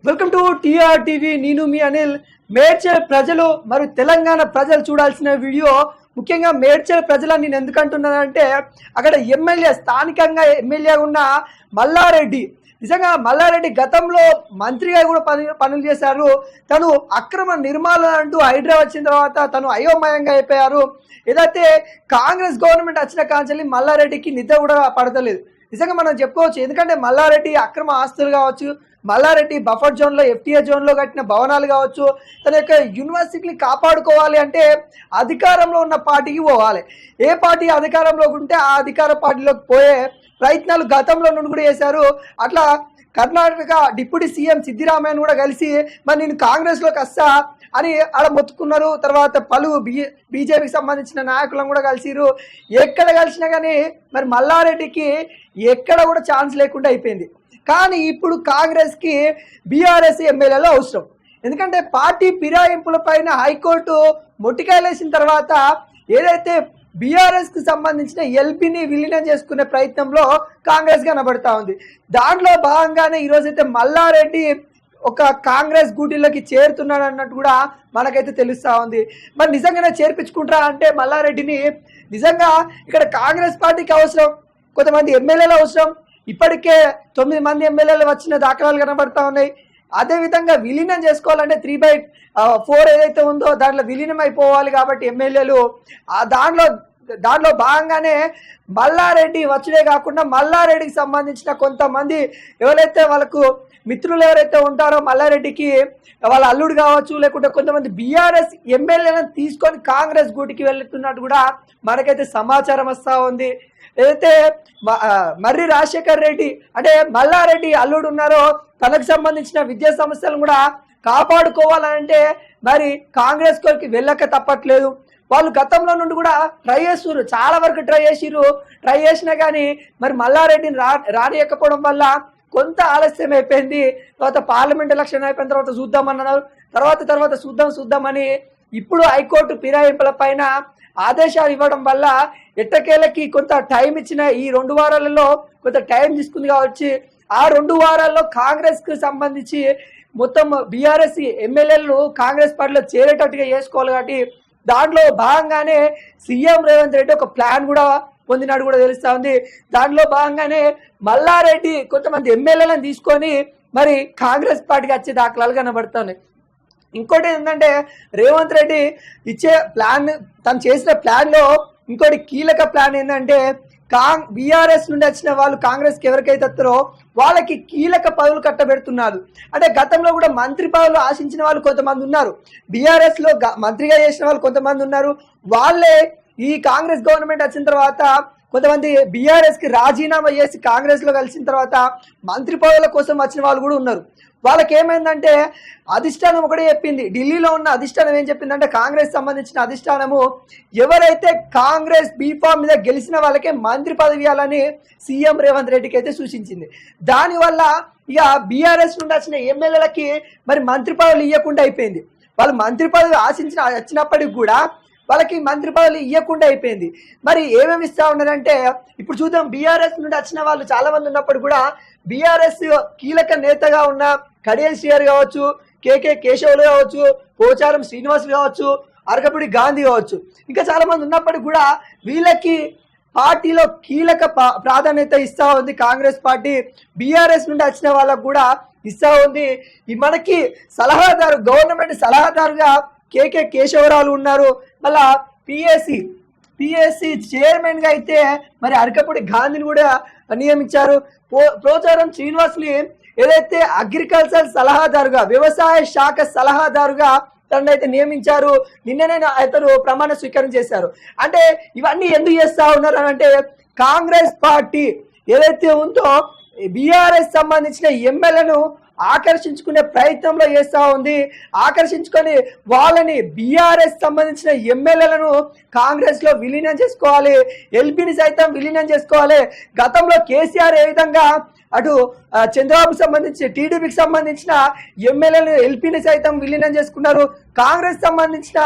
Welcome to TR TV. నేను మీ అనిల్. మేడ్చల్ ప్రజలు మరియు తెలంగాణ ప్రజలు చూడాల్సిన వీడియో. ముఖ్యంగా మేడ్చల్ ప్రజలని నేను ఎందుకు అంటున్నానంటే, అక్కడ ఎమ్మెల్యే, స్థానికంగా ఎమ్మెల్యే ఉన్న మల్లారెడ్డి, నిజంగా మల్లారెడ్డి గతంలో మంత్రిగా కూడా పనులు చేశారు. తను అక్రమ నిర్మాణాలు అంటూ హైదరాబాద్ వచ్చిన తర్వాత తను అయోమయంగా అయిపోయారు. ఏదైతే కాంగ్రెస్ గవర్నమెంట్ వచ్చిన కాంచెల్లి మల్లారెడ్డికి నిద్ర కూడా పడతలేదు. నిజంగా మనం చెప్పుకోవచ్చు. ఎందుకంటే మల్లారెడ్డి అక్రమ ఆస్తులు కావచ్చు, మల్లారెడ్డి బఫర్ జోన్లో, ఎఫ్టీఏ జోన్లో కట్టిన భవనాలు కావచ్చు, తన యొక్క యూనివర్సిటీని కాపాడుకోవాలి అంటే అధికారంలో ఉన్న పార్టీకి పోవాలి. ఏ పార్టీ అధికారంలో ఉంటే ఆ అధికార పార్టీలోకి పోయే ప్రయత్నాలు గతంలో నుండి కూడా చేశారు. అట్లా కర్ణాటక డిప్యూటీ సీఎం సిద్దిరామయ్యను కూడా కలిసి మరి నేను కాంగ్రెస్లోకి వస్తా అని ఆడ మొత్తుకున్నారు. తర్వాత పలు బీజేపీకి సంబంధించిన నాయకులను కూడా కలిసిరు. ఎక్కడ కలిసినా కానీ మరి మల్లారెడ్డికి ఎక్కడ కూడా ఛాన్స్ లేకుండా అయిపోయింది. కానీ ఇప్పుడు కాంగ్రెస్కి బీఆర్ఎస్ ఎమ్మెల్యేలు అవసరం. ఎందుకంటే పార్టీ ఫిరాయింపుల పైన హైకోర్టు మొట్టికాయలేసిన తర్వాత ఏదైతే బీఆర్ఎస్కి సంబంధించిన ఎల్పీని విలీనం చేసుకునే ప్రయత్నంలో కాంగ్రెస్ కనబడతా ఉంది. దాంట్లో భాగంగానే ఈరోజైతే మల్లారెడ్డి ఒక కాంగ్రెస్ గూటిలోకి చేరుతున్నాడు అన్నట్టు కూడా మనకైతే తెలుస్తూ ఉంది. మరి నిజంగానే చేర్పించుకుంటారా అంటే మల్లారెడ్డిని నిజంగా ఇక్కడ కాంగ్రెస్ పార్టీకి అవసరం, కొంతమంది ఎమ్మెల్యేలు అవసరం. ఇప్పటికే 9 మంది ఎమ్మెల్యేలు వచ్చిన దాఖలాలు కనబడతా ఉన్నాయి. అదేవిధంగా విలీనం చేసుకోవాలంటే 3/4 ఏదైతే ఉందో దాంట్లో విలీనం అయిపోవాలి. కాబట్టి ఎమ్మెల్యేలు దాంట్లో భాగంగానే మల్లారెడ్డి వచ్చడే కాకుండా మల్లారెడ్డికి సంబంధించిన కొంతమంది ఎవరైతే వాళ్ళకు మిత్రులు ఎవరైతే ఉంటారో మల్లారెడ్డికి వాళ్ళ అల్లుడు కావచ్చు, లేకుంటే కొంతమంది బీఆర్ఎస్ ఎమ్మెల్యేలను తీసుకొని కాంగ్రెస్ గూటికి వెళ్తున్నట్టు కూడా మనకైతే సమాచారం వస్తూ ఉంది. ఏదైతే మర్రి రాజశేఖర్ రెడ్డి అంటే మల్లారెడ్డి అల్లుడు ఉన్నారో తనకు సంబంధించిన విద్యా సంస్థలను కూడా కాపాడుకోవాలంటే మరి కాంగ్రెస్ కోరికి వెళ్ళక తప్పట్లేదు. వాళ్ళు గతంలో నుండి కూడా ట్రై చేస్తున్నారు, చాలా వరకు ట్రై చేసినా కానీ మరి మల్లారెడ్డిని రానియకపోవడం వల్ల కొంత ఆలస్యం అయిపోయింది. తర్వాత పార్లమెంట్ ఎలక్షన్ అయిపోయిన తర్వాత చూద్దామన్నారు. తర్వాత చూద్దామని ఇప్పుడు హైకోర్టు ఫిరాయింపుల పైన ఆదేశాలు ఇవ్వడం వల్ల ఎట్టకేలకి కొంత టైం ఇచ్చిన ఈ 2 వారాలలో కొంత టైం తీసుకుంది కావచ్చు. ఆ 2 వారాల్లో కాంగ్రెస్కి సంబంధించి మొత్తం బీఆర్ఎస్ ఎమ్మెల్యేలు కాంగ్రెస్ పార్టీలో చేరేటట్టుగా చేసుకోవాలి. కాబట్టి దాంట్లో భాగంగానే సీఎం రేవంత్ రెడ్డి ఒక ప్లాన్ కూడా పొందినాడు కూడా తెలుస్తా ఉంది. దాంట్లో భాగంగానే మల్లారెడ్డి కొంతమంది ఎమ్మెల్యేలను తీసుకొని మరి కాంగ్రెస్ పార్టీకి వచ్చే దాఖలాలు కనబడుతున్నాయి. ఇంకోటి ఏంటంటే రేవంత్ రెడ్డి ఇచ్చే ప్లాన్, తను చేసిన ప్లాన్లో ఇంకోటి కీలక ప్లాన్ ఏంటంటే బీఆర్ఎస్ నుండి వచ్చిన వాళ్ళు కాంగ్రెస్కి ఎవరికైతే వస్తారో వాళ్ళకి కీలక పదవులు కట్టబెడుతున్నారు. అంటే గతంలో కూడా మంత్రి పదవులు ఆశించిన వాళ్ళు కొంతమంది ఉన్నారు, బీఆర్ఎస్లో మంత్రిగా చేసిన వాళ్ళు కొంతమంది ఉన్నారు. వాళ్ళే ఈ కాంగ్రెస్ గవర్నమెంట్ వచ్చిన తర్వాత కొంతమంది బీఆర్ఎస్కి రాజీనామా చేసి కాంగ్రెస్లో కలిసిన తర్వాత మంత్రి పదవుల కోసం వచ్చిన వాళ్ళు కూడా ఉన్నారు. వాళ్ళకి ఏమైందంటే అధిష్టానం ఒకటే చెప్పింది, ఢిల్లీలో ఉన్న అధిష్టానం ఏం చెప్పిందంటే కాంగ్రెస్ సంబంధించిన అధిష్టానము ఎవరైతే కాంగ్రెస్ బీఫామ్ మీద గెలిచిన వాళ్ళకే మంత్రి పదవి ఇవ్వాలని సీఎం రేవంత్ రెడ్డికి అయితే సూచించింది. దానివల్ల ఇక బీఆర్ఎస్ నుండి వచ్చిన ఎమ్మెల్యేలకి మరి మంత్రి పదవులు ఇవ్వకుండా అయిపోయింది. వాళ్ళు మంత్రి పదవి వచ్చినప్పటికి కూడా వాళ్ళకి మంత్రి పదవులు ఇవ్వకుండా అయిపోయింది. మరి ఏమేమి ఇస్తా ఉన్నారంటే ఇప్పుడు చూద్దాం. బీఆర్ఎస్ నుండి వచ్చిన వాళ్ళు చాలా మంది ఉన్నప్పుడు కూడా బీఆర్ఎస్ కీలక నేతగా ఉన్న కడియం శ్రీహరి కావచ్చు, కేకే కేశవులు కావచ్చు, పోచారం శ్రీనివాసులు కావచ్చు, అరకపూడి గాంధీ కావచ్చు, ఇంకా చాలా మంది ఉన్నప్పటికీ కూడా వీళ్ళకి పార్టీలో కీలక ప్రాధాన్యత ఇస్తా ఉంది కాంగ్రెస్ పార్టీ. బీఆర్ఎస్ నుండి వచ్చిన వాళ్ళకు కూడా ఇస్తా ఉంది. మనకి సలహాదారు, గవర్నమెంట్ సలహాదారుగా కేకే కేశవరావు ఉన్నారు. మళ్ళా పిఎస్సి చైర్మన్గా అయితే మరి అరకపూడి గాంధీని కూడా నియమించారు. పోచారం శ్రీనివాసుని ఏదైతే అగ్రికల్చర్ సలహాదారుగా, వ్యవసాయ శాఖ సలహాదారుగా తనైతే నియమించారు. నిన్ననే అతను ప్రమాణ స్వీకారం చేశారు. అంటే ఇవన్నీ ఎందుకు చేస్తా ఉన్నారు అంటే కాంగ్రెస్ పార్టీ ఏదైతే ఉందో బీఆర్ఎస్ సంబంధించిన ఎమ్మెల్యేలను ఆకర్షించుకునే ప్రయత్నంలో చేస్తూ ఉంది. ఆకర్షించుకొని వాళ్ళని బీఆర్ఎస్ సంబంధించిన ఎమ్మెల్యేలను కాంగ్రెస్లో విలీనం చేసుకోవాలి, ఎల్పీని సైతం విలీనం చేసుకోవాలి. గతంలో కేసీఆర్ ఏ విధంగా అటు చంద్రబాబు సంబంధించి టీడీపీకి సంబంధించిన ఎమ్మెల్యేలను ఎల్పీని సైతం విలీనం చేసుకున్నారు. కాంగ్రెస్ సంబంధించిన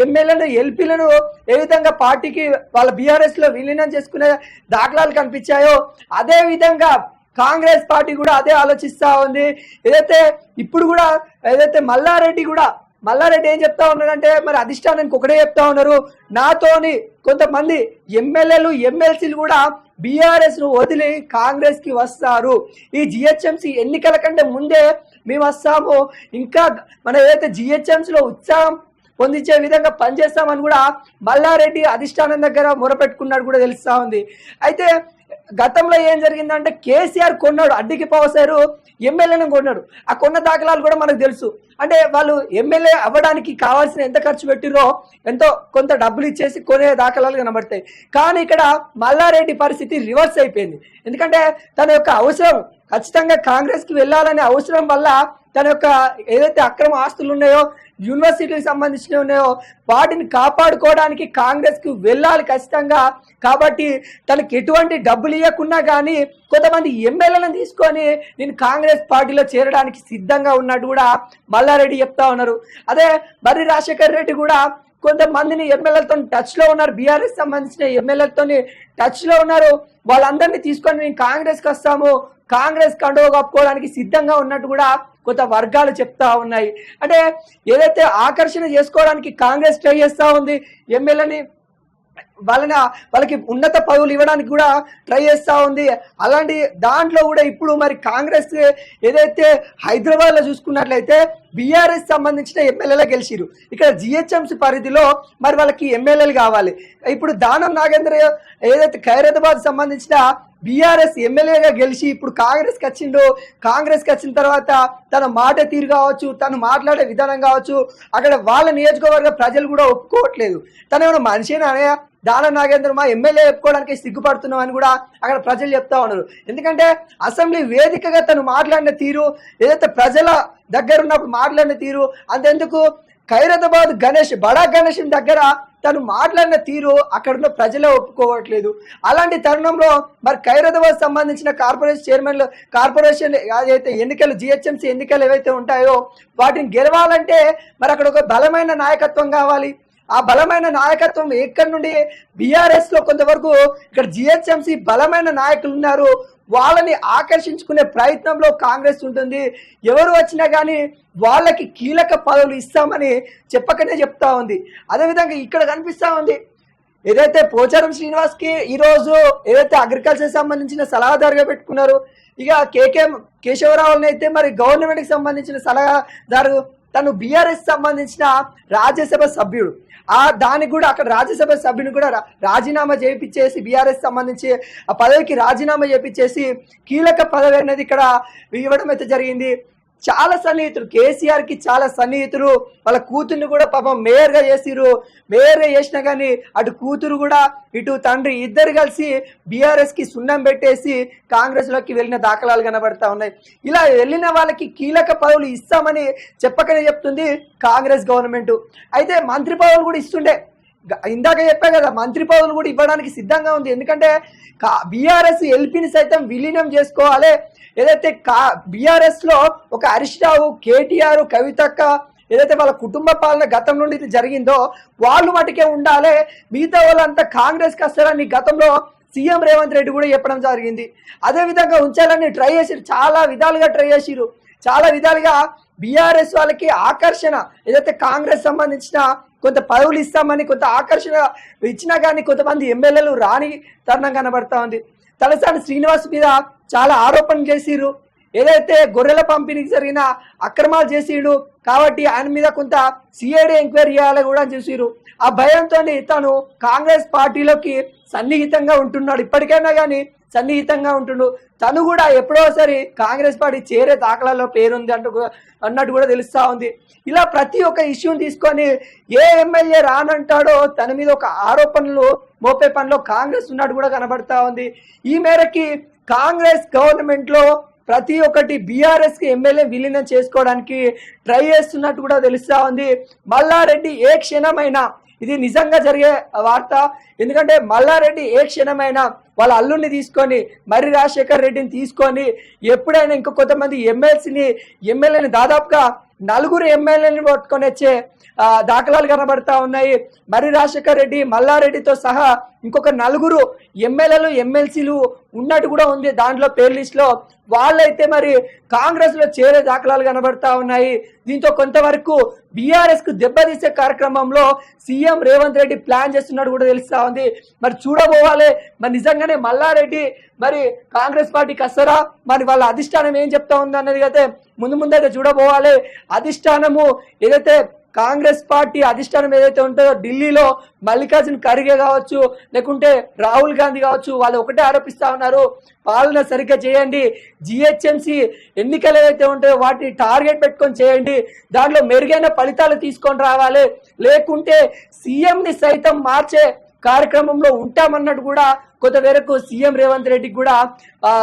ఎమ్మెల్యేలను ఎల్పీలను ఏ విధంగా పార్టీకి వాళ్ళ బీఆర్ఎస్లో విలీనం చేసుకునే దాఖలాలు కనిపించాయో అదే విధంగా కాంగ్రెస్ పార్టీ కూడా అదే ఆలోచిస్తా ఉంది. ఇప్పుడు కూడా మల్లారెడ్డి ఏం చెప్తా ఉన్నారంటే, మరి అధిష్టానానికి ఒకటే చెప్తా ఉన్నారు, నాతోని కొంతమంది ఎమ్మెల్యేలు ఎమ్మెల్సీలు కూడా బీఆర్ఎస్ ను వదిలి కాంగ్రెస్ కి వస్తారు, ఈ జిహెచ్ఎంసీ ఎన్నికల కంటే ముందే మేము వస్తాము, ఇంకా మన జిహెచ్ఎంసీలో ఉత్సాహం పొందించే విధంగా పనిచేస్తామని కూడా మల్లారెడ్డి అధిష్టానం దగ్గర మొరపెట్టుకున్నాడు కూడా తెలుస్తా ఉంది. అయితే గతంలో ఏం జరిగిందంటే, కేసీఆర్ కొన్నాడు, అడ్డికి పోసారు ఎమ్మెల్యేలను కొన్నాడు. ఆ కొన్న దాఖలాలు కూడా మనకు తెలుసు. అంటే వాళ్ళు ఎమ్మెల్యే అవ్వడానికి కావాల్సిన ఎంత ఖర్చు పెట్టిరో ఎంతో కొంత డబ్బులు ఇచ్చేసి కొనే దాఖలాలు కనబడతాయి. కానీ ఇక్కడ మల్లారెడ్డి పరిస్థితి రివర్స్ అయిపోయింది. ఎందుకంటే తన యొక్క అవసరం ఖచ్చితంగా కాంగ్రెస్కి వెళ్ళాలనే అవసరం వల్ల తన యొక్క అక్రమ ఆస్తులు ఉన్నాయో, యూనివర్సిటీకి సంబంధించినవి ఉన్నాయో వాటిని కాపాడుకోవడానికి కాంగ్రెస్కి వెళ్ళాలి ఖచ్చితంగా. కాబట్టి తనకి ఎటువంటి డబ్బులు ఇవ్వకున్నా కానీ కొంతమంది ఎమ్మెల్యేలను తీసుకొని నేను కాంగ్రెస్ పార్టీలో చేరడానికి సిద్ధంగా ఉన్నట్టు కూడా మల్లారెడ్డి చెప్తా ఉన్నారు. అదే మర్రి రాజశేఖర్ రెడ్డి కూడా కొంతమందిని ఎమ్మెల్యేలతో టచ్లో ఉన్నారు, బీఆర్ఎస్ సంబంధించిన ఎమ్మెల్యేలతో టచ్లో ఉన్నారు. వాళ్ళందరినీ తీసుకొని మేము కాంగ్రెస్కి వస్తాము, కాంగ్రెస్ కండువ కప్పుకోవడానికి సిద్ధంగా ఉన్నట్టు కూడా కొంత వర్గాలు చెప్తా ఉన్నాయి. అంటే ఆకర్షణ చేసుకోవడానికి కాంగ్రెస్ ట్రై చేస్తూ ఉంది, ఎమ్మెల్యేని వాళ్ళకి ఉన్నత పదవులు ఇవ్వడానికి కూడా ట్రై చేస్తూ ఉంది. అలాంటి దాంట్లో కూడా ఇప్పుడు మరి కాంగ్రెస్ హైదరాబాద్లో చూసుకున్నట్లయితే బీఆర్ఎస్ సంబంధించిన ఎమ్మెల్యేలు గెలిచిరు. ఇక్కడ జిహెచ్ఎంసీ పరిధిలో మరి వాళ్ళకి ఎమ్మెల్యేలు కావాలి. ఇప్పుడు దానం నాగేంద్ర ఖైరతాబాద్ సంబంధించిన బీఆర్ఎస్ ఎమ్మెల్యేగా గెలిచి ఇప్పుడు కాంగ్రెస్కి వచ్చిండు. కాంగ్రెస్కి వచ్చిన తర్వాత తన మాట తీరు కావచ్చు, తను మాట్లాడే విధానం కావచ్చు, అక్కడ వాళ్ళ నియోజకవర్గ ప్రజలు కూడా ఒప్పుకోవట్లేదు. తను ఏమైనా మనిషినా దానం నాగేంద్ర మా ఎమ్మెల్యే చెప్పుకోవడానికి సిగ్గుపడుతున్నాం అని కూడా అక్కడ ప్రజలు చెప్తా ఉన్నారు. ఎందుకంటే అసెంబ్లీ వేదికగా తను మాట్లాడిన తీరు, ప్రజల దగ్గర ఉన్నప్పుడు మాట్లాడిన తీరు, అంతెందుకు ఖైరతాబాద్ బడా గణేష్ దగ్గర తను మాట్లాడిన తీరు అక్కడున్న ప్రజలే ఒప్పుకోవట్లేదు. అలాంటి తరుణంలో మరి ఖైరతాబాద్ సంబంధించిన కార్పొరేషన్ ఎన్నికలు జిహెచ్ఎంసీ ఎన్నికలు ఏవైతే ఉంటాయో వాటిని గెలవాలంటే మరి అక్కడ ఒక బలమైన నాయకత్వం కావాలి. ఆ బలమైన నాయకత్వం ఎక్కడి నుండి బీఆర్ఎస్ లో కొంతవరకు ఇక్కడ జిహెచ్ఎంసీ బలమైన నాయకులు ఉన్నారు, వాళ్ళని ఆకర్షించుకునే ప్రయత్నంలో కాంగ్రెస్ ఉంటుంది. ఎవరు వచ్చినా కానీ వాళ్ళకి కీలక పదవులు ఇస్తామని చెప్పకనే చెప్తా ఉంది. అదేవిధంగా ఇక్కడ కనిపిస్తా ఉంది, పోచారం శ్రీనివాస్కి ఈరోజు అగ్రికల్చర్ సంబంధించిన సలహాదారుగా పెట్టుకున్నారు. ఇక కేశవరావుని అయితే మరి గవర్నమెంట్కి సంబంధించిన సలహాదారు, తను బీఆర్ఎస్ సంబంధించిన రాజ్యసభ సభ్యుడు. దానికి కూడా అక్కడ రాజ్యసభ సభ్యుని కూడా రాజీనామా చేయించేసి బీఆర్ఎస్ సంబంధించి ఆ పదవికి రాజీనామా చేయించేసి కీలక పదవి అనేది ఇక్కడ ఇవ్వడం అయితే జరిగింది. చాలా సన్నిహితులు, కేసీఆర్ కి చాలా సన్నిహితులు, వాళ్ళ కూతుర్ని కూడా పాపం మేయర్గా చేసిరు. మేయర్గా చేసినా కానీ అటు కూతురు కూడా ఇటు తండ్రి ఇద్దరు కలిసి బీఆర్ఎస్ కి సున్నం పెట్టేసి కాంగ్రెస్ లోకి వెళ్ళిన దాఖలాలు కనబడతా ఉన్నాయి. ఇలా వెళ్ళిన వాళ్ళకి కీలక పదవులు ఇస్తామని చెప్పకనే చెప్తుంది కాంగ్రెస్ గవర్నమెంట్. అయితే మంత్రి పదవులు కూడా ఇస్తుండే, ఇందాక చెప్పా కదా, మంత్రి పదవులు కూడా ఇవ్వడానికి సిద్ధంగా ఉంది. ఎందుకంటే బీఆర్ఎస్ ఎల్పీని సైతం విలీనం చేసుకోవాలి. బీఆర్ఎస్ లో ఒక హరీష్ రావు, కేటీఆర్, కవితక్క వాళ్ళ కుటుంబ పాలన గతం నుండి ఇది జరిగిందో వాళ్ళు మటుకే ఉండాలి, మిగతా వాళ్ళంతా కాంగ్రెస్కి వస్తారని గతంలో సీఎం రేవంత్ రెడ్డి కూడా చెప్పడం జరిగింది. అదే విధంగా ఉంచాలని ట్రై చేసిరు, చాలా విధాలుగా ట్రై చేసిరు. చాలా విధాలుగా బీఆర్ఎస్ వాళ్ళకి ఆకర్షణ కాంగ్రెస్ సంబంధించిన కొంత పదవులు ఇస్తామని కొంత ఆకర్షణ ఇచ్చినా కానీ కొంతమంది ఎమ్మెల్యేలు రాని తరుణం కనబడతా ఉంది. తలసాని శ్రీనివాస్ మీద చాలా ఆరోపణలు చేసిరు, గొర్రెల పంపిణీకి జరిగిన అక్రమాలు చేసిడు కాబట్టి ఆయన మీద కొంత సిఐడి ఎంక్వైరీ చేయాలని కూడా చూసిరు. ఆ భయంతో తను కాంగ్రెస్ పార్టీలోకి సన్నిహితంగా ఉంటున్నాడు, ఇప్పటికైనా కానీ సన్నిహితంగా ఉంటుండు. తను కూడా ఎప్పుడోసారి కాంగ్రెస్ పార్టీ చేరే దాఖలాల్లో పేరుంది అన్నట్టు కూడా తెలుస్తా ఉంది. ఇలా ప్రతి ఒక్క ఇష్యూని తీసుకొని ఏ ఎమ్మెల్యే రానంటాడో తన మీద ఒక ఆరోపణలు మోపే పనిలో కాంగ్రెస్ ఉన్నట్టు కూడా కనబడతా ఉంది. ఈ మేరకి కాంగ్రెస్ గవర్నమెంట్ లో ప్రతి ఒక్కటి బీఆర్ఎస్ కి ఎమ్మెల్యే విలీనం చేసుకోవడానికి ట్రై చేస్తున్నట్టు కూడా తెలుస్తా ఉంది. మల్లారెడ్డి ఏ క్షణమైనా, ఇది నిజంగా జరిగే వార్త, ఎందుకంటే మల్లారెడ్డి ఏ క్షణమైనా వాళ్ళ అల్లుడిని తీసుకొని మర్రి రాజశేఖర్ రెడ్డిని తీసుకొని ఎప్పుడైనా ఇంకో కొంతమంది ఎమ్మెల్యేని దాదాపుగా 4 ఎమ్మెల్యేని పట్టుకొని వచ్చే దాఖలాలు కనబడతా ఉన్నాయి. మర్రి రాజశేఖర్ రెడ్డి, మల్లారెడ్డితో సహా ఇంకొక నలుగురు ఎమ్మెల్యేలు ఎమ్మెల్సీలు ఉన్నట్టు కూడా ఉంది దాంట్లో పేరు లిస్టులో. వాళ్ళైతే మరి కాంగ్రెస్ లో చేరే దాఖలాలు కనబడతా ఉన్నాయి. దీంతో కొంతవరకు బీఆర్ఎస్ కు దెబ్బతీసే కార్యక్రమంలో సీఎం రేవంత్ రెడ్డి ప్లాన్ చేస్తున్నట్టు కూడా తెలుస్తా ఉంది. మరి చూడబోవాలి మరి నిజంగానే మల్లారెడ్డి మరి కాంగ్రెస్ పార్టీకి వస్తారా, మరి వాళ్ళ అధిష్టానం ఏం చెప్తా ఉంది అన్నది అయితే ముందైతే చూడబోవాలి. అధిష్టానము ఏదైతే కాంగ్రెస్ పార్టీ అధిష్టానం ఏదైతే ఉంటుందో ఢిల్లీలో మల్లికార్జున్ ఖర్గే కావచ్చు, లేకుంటే రాహుల్ గాంధీ కావచ్చు, వాళ్ళు ఒకటే ఆరోపిస్తా ఉన్నారు, పాలన సరిగ్గా చేయండి, జిహెచ్ఎంసీ ఎన్నికలు ఏదైతే ఉంటాయో వాటిని టార్గెట్ పెట్టుకొని చేయండి, దాంట్లో మెరుగైన ఫలితాలు తీసుకొని రావాలి, లేకుంటే సీఎంని సైతం మార్చే కార్యక్రమంలో ఉంటామన్నట్టు కూడా కొంత మేరకు సీఎం రేవంత్ రెడ్డికి కూడా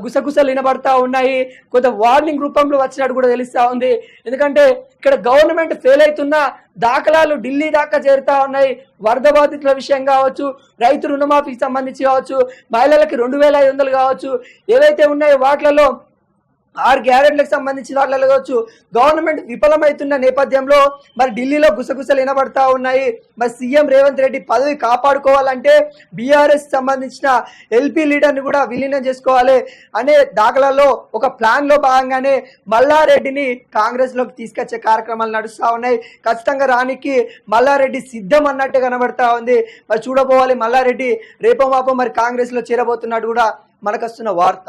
గుసగుసలు వినబడతా ఉన్నాయి. కొంత వార్నింగ్ రూపంలో వచ్చినట్టు కూడా తెలుస్తా ఉంది. ఎందుకంటే ఇక్కడ గవర్నమెంట్ ఫెయిల్ అవుతున్న దాఖలాలు ఢిల్లీ దాకా చేరుతా ఉన్నాయి. వరద బాధితుల విషయం కావచ్చు, రైతు రుణమాఫీకి సంబంధించి కావచ్చు, మహిళలకి 2500 కావచ్చు, ఏవైతే ఉన్నాయో వాటిలలో 6 గ్యారెంట్లకు సంబంధించిన వాటిలో కావచ్చు గవర్నమెంట్ విఫలమవుతున్న నేపథ్యంలో మరి ఢిల్లీలో గుసగుసలు వినబడతా ఉన్నాయి. మరి సీఎం రేవంత్ రెడ్డి పదవి కాపాడుకోవాలంటే బీఆర్ఎస్ సంబంధించిన ఎల్పీ లీడర్ని కూడా విలీనం చేసుకోవాలి అనే దాఖలాలో ఒక ప్లాన్ లో భాగంగానే మల్లారెడ్డిని కాంగ్రెస్ లోకి తీసుకొచ్చే కార్యక్రమాలు నడుస్తా ఉన్నాయి. ఖచ్చితంగా రానికి మల్లారెడ్డి సిద్ధం అన్నట్టే కనబడతా ఉంది. మరి చూడబోవాలి మల్లారెడ్డి రేపో మాపో మరి కాంగ్రెస్ లో చేరబోతున్నట్టు కూడా మనకు వస్తున్న వార్త.